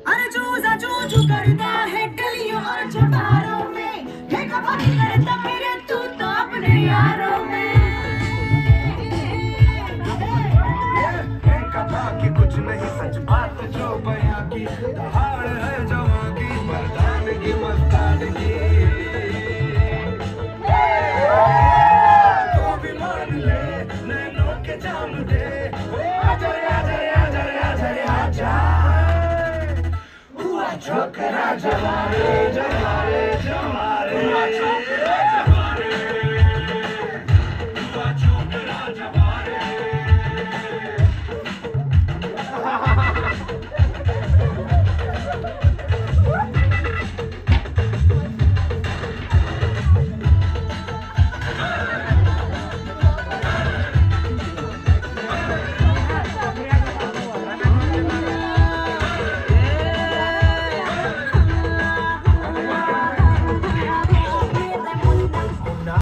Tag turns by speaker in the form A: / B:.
A: अरे जूझा जूझू करता है गलियों और चौबारों में, देखा भाई करता फिरे तू तो अपने यारों में।
B: कथा की कुछ नहीं सच बात जो बयां की, दहाड़ है जवां की मर्दानगी मस्तानगी। तो भी मान ले नैनों के जाम दे, आजा रे आजा रे आजा रे आजा रे आजा। हुआ छोकरा जवा रे जवा रे जवा।